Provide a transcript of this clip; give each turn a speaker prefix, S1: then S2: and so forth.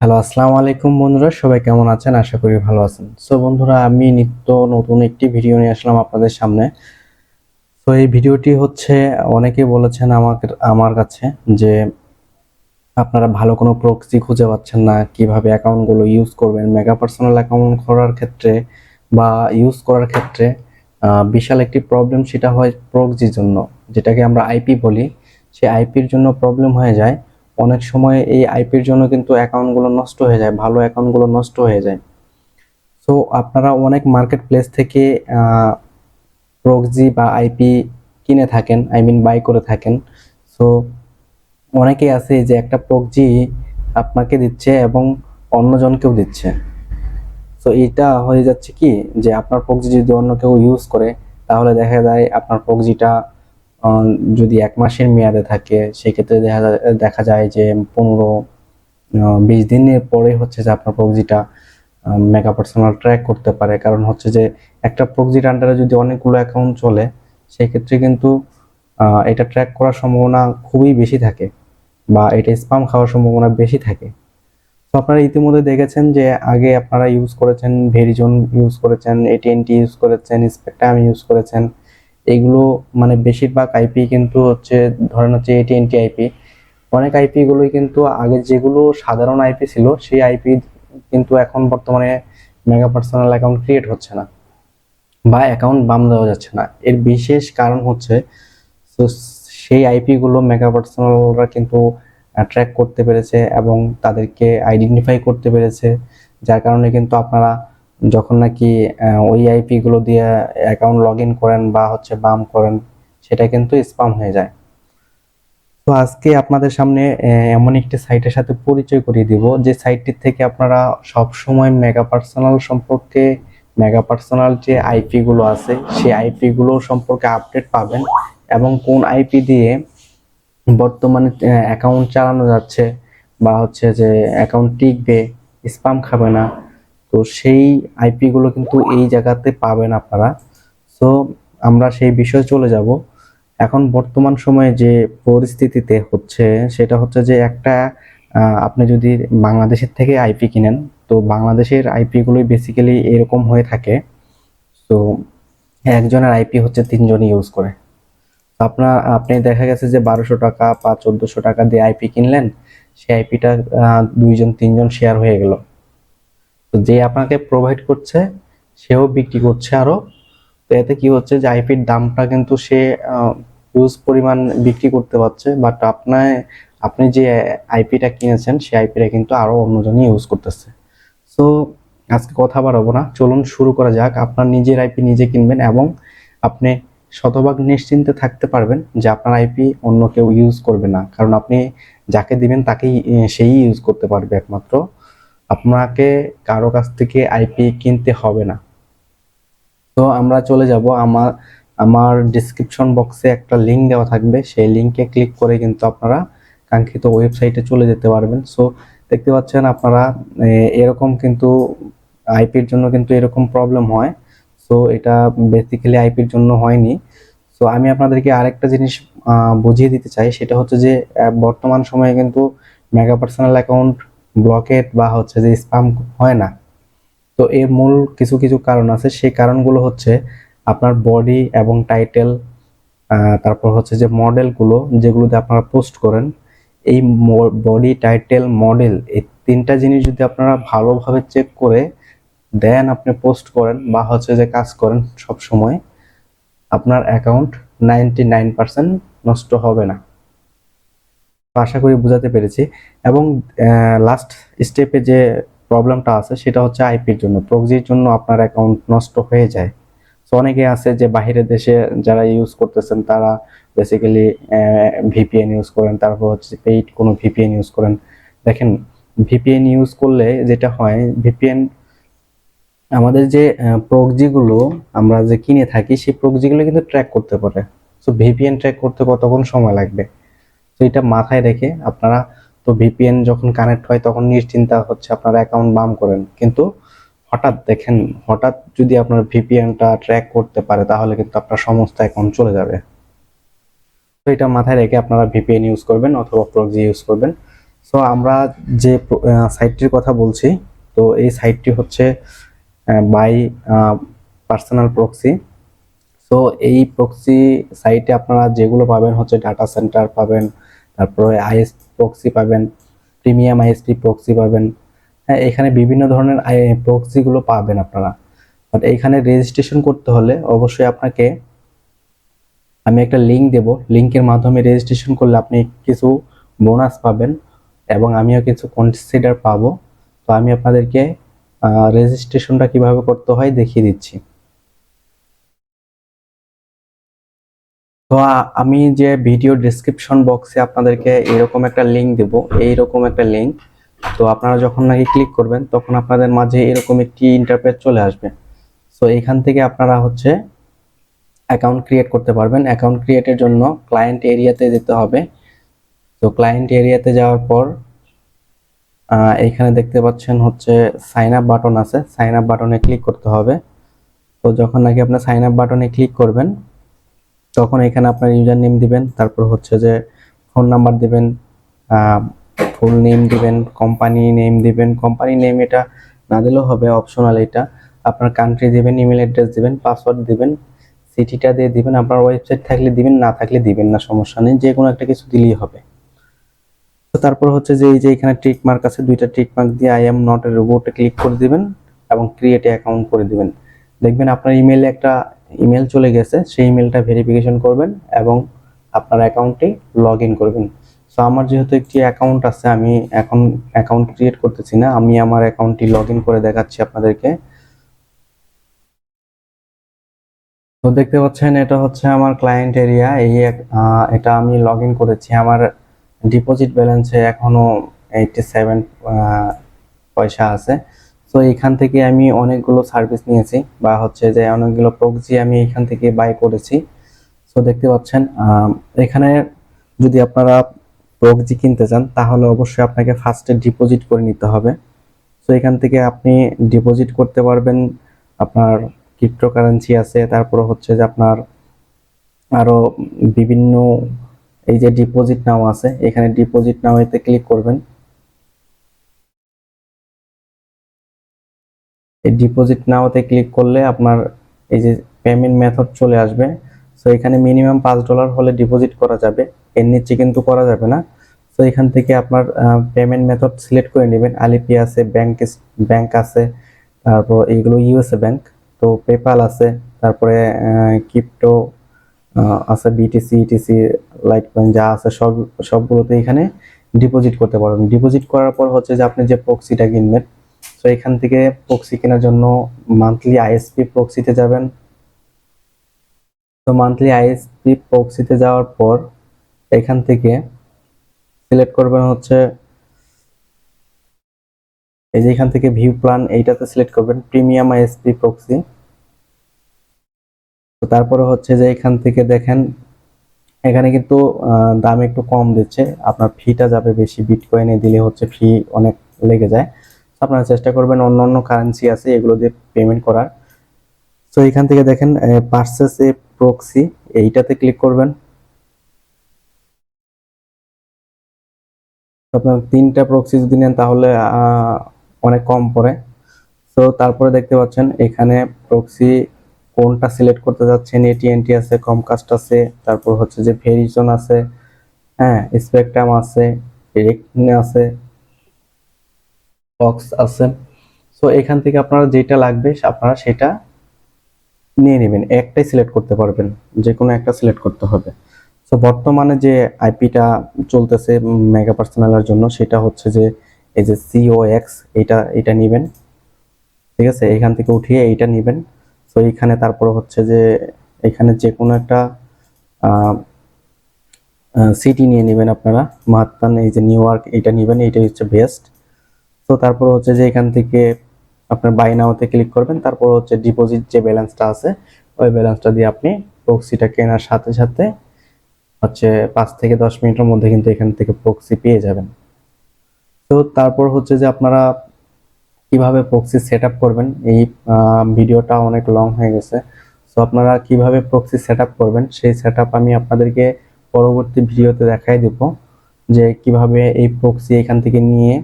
S1: Hello, আসসালামু আলাইকুম বন্ধুরা, সবাই কেমন আছেন? আশা করি ভালো আছেন। সো বন্ধুরা, আমি নিত্য নতুন একটি ভিডিও নিয়ে আসলাম আপনাদের সামনে। সো এই ভিডিওটি হচ্ছে অনেকেই বলেছেন আমার কাছে যে আপনারা ভালো কোনো প্রক্সি খুঁজে পাচ্ছেন না, কিভাবে অ্যাকাউন্টগুলো ইউজ করবেন। মেগা পার্সোনাল অ্যাকাউন্ট করার ক্ষেত্রে বা ইউজ করার ক্ষেত্রে বিশাল একটি প্রবলেম সেটা হয় প্রক্সির জন্য, যেটাকে আমরা আইপি বলি। সেই আইপির জন্য প্রবলেম হয়ে যায়। অনেক সময় এই আইপির জন্য কিন্তু অ্যাকাউন্টগুলো নষ্ট হয়ে যায়, ভালো অ্যাকাউন্টগুলো নষ্ট হয়ে যায়। সো আপনারা অনেক মার্কেট প্লেস থেকে প্রক্সি বা আইপি কিনে থাকেন, আই মিন বাই করে থাকেন। সো অনেকেই আছে যে একটা প্রক্সি আপনাকে দিচ্ছে এবং অন্যজনকেও দিচ্ছে। সো এটা হয়ে যাচ্ছে কি, যে আপনার প্রক্সি যদি অন্য কেউ ইউজ করে, তাহলে দেখা যায় আপনার প্রক্সিটা যদি 1 মাসের মেয়াদে থাকে, সেক্ষেত্রে দেখা যায় যে 15-20 দিনের পরে হচ্ছে যে আপনার প্রক্সিটা মেগা পার্সোনাল ট্র্যাক করতে পারে। কারণ হচ্ছে যে একটা প্রক্সির আন্ডারে যদি অনেকগুলো অ্যাকাউন্ট চলে, সেক্ষেত্রে কিন্তু এটা ট্র্যাক করার সম্ভাবনা খুবই বেশি থাকে, বা এটা স্প্যাম খাওয়ার সম্ভাবনা বেশি থাকে। তো আপনারা ইতিমধ্যে দেখেছেন যে আগে আপনারা ইউজ করেছেন ভেরিজন, ইউজ করেছেন এটিএনটি, ইউজ করেছেন স্পেকট্রাম, ইউজ করেছেন। এগুলো মানে বেশিরভাগ আইপি কিন্তু হচ্ছে, ধরেন হচ্ছে এটিএনটি আইপি। অনেক আইপি গুলোই কিন্তু আগে যেগুলো সাধারণ আইপি ছিল, সেই আইপি কিন্তু এখন বর্তমানে মেগা পার্সোনাল অ্যাকাউন্ট ক্রিয়েট হচ্ছে না, বা অ্যাকাউন্ট বাম দেওয়া যাচ্ছে না। এর বিশেষ কারণ হচ্ছে, তো সেই আইপি গুলো মেগা পার্সোনালরা কিন্তু ট্র্যাক করতে পেরেছে এবং তাদেরকে আইডেন্টিফাই করতে পেরেছে। যার কারণে কিন্তু আপনারা যখন নাকি ওই আইপি গুলো দিয়ে অ্যাকাউন্ট লগ ইন করেন বা হচ্ছে বাম করেন, সেটা কিন্তু স্প্যাম হয়ে যায়। তো আজকে আপনাদের সামনে এমন একটি সাইটের সাথে পরিচয় করিয়ে দিব, যে সাইটটির থেকে আপনারা সব সময় মেগা পার্সোনাল সম্পর্কে, মেগা পার্সোনাল যে আইপি গুলো আছে সেই আইপি গুলো সম্পর্কে আপডেট পাবেন, এবং কোন আইপি দিয়ে বর্তমানে অ্যাকাউন্ট চালানো যাচ্ছে, বা হচ্ছে যে অ্যাকাউন্ট টিকবে, স্প্যাম খাবে না। তো সেই আইপি গুলো কিন্তু এই জায়গাতে পাবেন আপনারা। সো আমরা সেই বিষয়ে চলে যাব। এখন বর্তমান সময়ে যে পরিস্থিতিতে হচ্ছে, সেটা হচ্ছে যে একটা আপনি যদি বাংলাদেশের থেকে আইপি কিনেন, তো বাংলাদেশের আইপি গুলোই বেসিক্যালি এরকম হয়ে থাকে। তো একজনের আইপি হচ্ছে 3 জন ইউজ করে। আপনি দেখা গেছে যে 1200 টাকা বা 1400 টাকা দিয়ে আইপি কিনলেন, সেই আইপিটা 2-3 জন শেয়ার হয়ে গেল। তো যে আপনাকে প্রোভাইড করছে সেও বিক্রি করছে আরো। তো এতে কি হচ্ছে যে আইপির দামটা কিন্তু সে হিউজ পরিমাণ বিক্রি করতে পারছে, বাট আপনি যে আইপিটা কিনেছেন সেই আইপিটা কিন্তু আরো অন্যজনই ইউজ করতেছে। সো আজকে কথা বাড়াবো না, চলুন শুরু করা যাক। আপনার নিজের আইপি নিজে কিনবেন এবং আপনি শতভাগ নিশ্চিন্তে থাকতে পারবেন যে আপনার আইপি অন্য কেউ ইউজ করবে না। কারণ আপনি যাকে দিবেন তাকেই সেই ইউজ করতে পারবে একমাত্র। আপনাকে কারো কাছ থেকে আইপি কিনতে হবে না। তো আমরা চলে যাব, আমার ডিসক্রিপশন বক্সে একটা লিঙ্ক দেওয়া থাকবে, সেই লিঙ্কে ক্লিক করে কিন্তু আপনারা কাঙ্ক্ষিত ওয়েবসাইটে চলে যেতে পারবেন। সো দেখতে পাচ্ছেন আপনারা এরকম কিন্তু আইপির জন্য কিন্তু এরকম প্রবলেম হয়। সো এটা বেসিক্যালি আইপির জন্য হয়নি। সো আমি আপনাদেরকে আরেকটা জিনিস বুঝিয়ে দিতে চাই, সেটা হচ্ছে যে বর্তমান সময়ে কিন্তু মেগা পার্সোনাল অ্যাকাউন্ট ব্লকেট বা হচ্ছে যে স্প্যাম হয় না। তো এর মূল কিছু কিছু কারণ আছে। সেই কারণগুলো হচ্ছে আপনার বডি এবং টাইটেল, তারপর হচ্ছে যে মডেলগুলো যেগুলোতে আপনারা পোস্ট করেন, এই বডি, টাইটেল, মডেল, এই 3টা জিনিস যদি আপনারা ভালোভাবে চেক করে দেন আপনি পোস্ট করেন বা হচ্ছে যে কাজ করেন, সব সময় আপনার অ্যাকাউন্ট 99% নষ্ট হবে না। আশা করি বুঝাতে পেরেছি। এবং লাস্ট স্টেপে যে প্রবলেমটা আছে সেটা হচ্ছে আইপির জন্য, প্রক্সির জন্য আপনার অ্যাকাউন্ট নষ্ট হয়ে যায়। সো অনেকে আছে যে বাইরের দেশে যারা ইউজ করতেছেন, তারা বেসিক্যালি ভিপিএন ইউজ করেন, তারপর হচ্ছে পেইড কোনো ভিপিএন ইউজ করেন। দেখেন, ভিপিএন ইউজ করলে যেটা হয়, ভিপিএন আমাদের যে প্রক্সিগুলো আমরা যে কিনে থাকি, সেই প্রক্সিগুলো কিন্তু ট্র্যাক করতে পারে। সো ভিপিএন ট্র্যাক করতে কতক্ষণ সময় লাগবে, তো এটা মাথায় রেখে আপনারা, তো ভিপিএন যখন কানেক্ট হয় তখন নিশ্চিন্তা হচ্ছে আপনারা অ্যাকাউন্ট বাম করেন, কিন্তু হঠাৎ দেখেন, হঠাৎ যদি আপনার ভিপিএনটা ট্র্যাক করতে পারে, তাহলে কিন্তু আপনার সমস্ত অ্যাকাউন্ট চলে যাবে। তো এটা মাথায় রেখে আপনারা ভিপিএন ইউজ করবেন অথবা প্রক্সি ইউজ করবেন। সো আমরা যে সাইটটির কথা বলছি, তো এই সাইটটি হচ্ছে বাই পার্সোনাল প্রক্সি। সো এই প্রক্সি সাইটে আপনারা যেগুলো পাবেন হচ্ছে ডাটা সেন্টার পাবেন, তারপরে আইএস প্রক্সি পাবেন, প্রিমিয়াম আইএসপি প্রক্সি পাবেন। হ্যাঁ, এখানে বিভিন্ন ধরনের প্রক্সিগুলো পাবেন আপনারা। বাট এইখানে রেজিস্ট্রেশন করতে হলে অবশ্যই আপনাকে আমি একটা লিঙ্ক দেব, লিঙ্কের মাধ্যমে রেজিস্ট্রেশন করলে আপনি কিছু বোনাস পাবেন এবং আমিও কিছু কনসিডার পাবো। তো আমি আপনাদেরকে রেজিস্ট্রেশনটা কিভাবে করতে হয় দেখিয়ে দিচ্ছি। তো আমি যে ভিডিও ডেসক্রিপশন বক্সে আপনাদেরকে এরকম একটা লিঙ্ক দেব, এইরকম একটা লিঙ্ক। তো আপনারা যখন নাকি ক্লিক করবেন তখন আপনাদের মাঝে এরকম একটি ইন্টারফেস চলে আসবে। সো এখান থেকে আপনারা হচ্ছে অ্যাকাউন্ট ক্রিয়েট করতে পারবেন। অ্যাকাউন্ট ক্রিয়েটের জন্য ক্লায়েন্ট এরিয়াতে যেতে হবে। তো ক্লায়েন্ট এরিয়াতে যাওয়ার পর এখানে দেখতে পাচ্ছেন হচ্ছে সাইন আপ বাটন আছে, সাইন আপ বাটনে ক্লিক করতে হবে। তো যখন নাকি আপনার সাইন আপ বাটনে ক্লিক করবেন তখন এখানে আপনার ইউজার নেম দিবেন, তারপর হচ্ছে যে ফোন নাম্বার দিবেন, ফুল নেম দিবেন, কোম্পানি নেম দিবেন। কোম্পানি নেম এটা না দিলেও হবে, অপশনাল এটা। আপনার কান্ট্রি দিবেন, ইমেল অ্যাড্রেস দিবেন, পাসওয়ার্ড দিবেন, সিটিটা দিয়ে দিবেন। আপনার ওয়েবসাইট থাকলে দিবেন, না থাকলে দিবেন না, সমস্যা নেই, যে কোনো একটা কিছু দিলেই হবে। তো তারপর হচ্ছে যে এই যে এখানে টিক মার্ক আছে, দুইটা টিক মার্ক দিয়ে আই এম নট এ রোবটে ক্লিক করে দিবেন এবং ক্রিয়েট অ্যাকাউন্ট করে দিবেন। দেখবেন আপনার ইমেইলে একটা ইমেল চলে গেছে, সেই ইমেলটা ভেরিফিকেশন করবেন এবং আপনার অ্যাকাউন্টে লগ ইন করবেন। সো আমার যেহেতু একটি অ্যাকাউন্ট আছে, আমি এখন অ্যাকাউন্ট ক্রিয়েট করতেছি না, আমি আমার অ্যাকাউন্টটি লগ ইন করে দেখাচ্ছি আপনাদেরকে। তো দেখতে পাচ্ছেন এটা হচ্ছে আমার ক্লায়েন্ট এরিয়া। এটা আমি লগ ইন করেছি। আমার ডিপোজিট ব্যালেন্সে এখনো 87 পয়সা আছে। তো এখান থেকে আমি অনেকগুলো সার্ভিস নিয়েছি, বা হচ্ছে যে অনেকগুলো প্রক্সি আমি এখান থেকে বাই করেছি। সো দেখতে পাচ্ছেন এখানে যদি আপনারা প্রক্সি কিনতে চান তাহলে অবশ্যই আপনাকে ফার্স্টে ডিপোজিট করে নিতে হবে। সো এখান থেকে আপনি ডিপোজিট করতে পারবেন, আপনার ক্রিপ্টোকারেন্সি আছে, তারপর হচ্ছে যে আপনার আরো বিভিন্ন এই যে ডিপোজিট নাও আছে, এখানে ডিপোজিট নাও এতে ক্লিক করবেন। এই ডিপোজিট নাওতে ক্লিক করলে আপনার এই যে পেমেন্ট মেথড চলে আসবে। সো এখানে মিনিমাম $5 হলে ডিপোজিট করা যাবে, এর নিচে কিন্তু করা যাবে না। সো এখান থেকে আপনার পেমেন্ট মেথড সিলেক্ট করে নেবেন। আলিপি আছে, ব্যাংক আছে, তারপর এইগুলো ইউএসএ ব্যাংক, তো পেপাল আছে, তারপরে ক্রিপ্টো আছে, বিটিসি ইটিসি লাইটকয়েন যা আছে সবগুলোতে এখানে ডিপোজিট করতে পারবেন। ডিপোজিট করার পর হচ্ছে যে আপনি যে প্রক্সিটা কিনবেন, তো এখান থেকে প্রক্সি কেনার জন্য মান্থলি আইএসপি প্রক্সিতে যাবেন। তো মান্থলি আইএসপি প্রক্সিতে যাওয়ার পর এখান থেকে সিলেক্ট করবেন হচ্ছে এই যে এখান থেকে ভিউ প্ল্যান, এইটাতে সিলেক্ট করবেন প্রিমিয়াম আইএসপি প্রক্সি। তো তারপরে হচ্ছে যে এখান থেকে দেখেন এখানে কিন্তু দাম একটু কম দিচ্ছে, আপনার ফিটা যাবে বেশি, বিটকয়েনে দিলে হচ্ছে ফি অনেক লেগে যায়। আপনারা চেষ্টা করবেন অন্য কারেন্সি আছে এগুলো দিয়ে পেমেন্ট করার। তো এখান থেকে দেখেন পারচেস এ প্রক্সি, এইটাতে ক্লিক করবেন। আপনার 3টা প্রক্সি যদি নেন তাহলে অনেক কম পড়ে। তো তারপরে দেখতে পাচ্ছেন এখানে প্রক্সি কোনটা সিলেক্ট করতে যাচ্ছেন, এটিএনটি আছে, কমকাস্ট আছে, তারপর হচ্ছে যে ভেরিজন আছে, হ্যাঁ, স্পেকট্রাম আছে, রেকনে আছে, বক্স আছে। সো এখান থেকে আপনারা যেটা লাগবে আপনারা সেটা নিয়ে নেবেন, একটাই সিলেক্ট করতে পারবেন, যে কোনো একটা সিলেক্ট করতে হবে। সো বর্তমানে যে আইপিটা চলতেছে মেগা পার্সোনালের জন্য সেটা হচ্ছে যে এই যে COX, এটা নেবেন, ঠিক আছে, এখান থেকে উঠিয়ে এইটা নেবেন। সো এইখানে তারপর হচ্ছে যে এখানে যে কোনো একটা সিটি নিয়ে নেবেন আপনারা, মাহাত্তান এই যে নিউ ইয়র্ক এইটা নেবেন, এইটাই হচ্ছে বেস্ট। তো তারপর হচ্ছে যে এখান থেকে আপনার বাই নাওতে ক্লিক করবেন, তারপর হচ্ছে ডিপোজিট যে ব্যালেন্সটা আছে ওই ব্যালেন্সটা দিয়ে আপনি প্রক্সিটা কেনার সাথে সাথে হচ্ছে 5 থেকে 10 মিনিটের মধ্যে কিন্তু এখান থেকে প্রক্সি পেয়ে যাবেন। তো তারপর হচ্ছে যে আপনারা কিভাবে প্রক্সি সেটআপ করবেন, এই ভিডিওটা অনেক লং হয়ে গেছে। সো আপনারা কিভাবে প্রক্সি সেটআপ করবেন সেই সেটআপ আমি আপনাদেরকে পরবর্তী ভিডিওতে দেখাই দেব। যে কিভাবে এই প্রক্সি এখান থেকে নিয়ে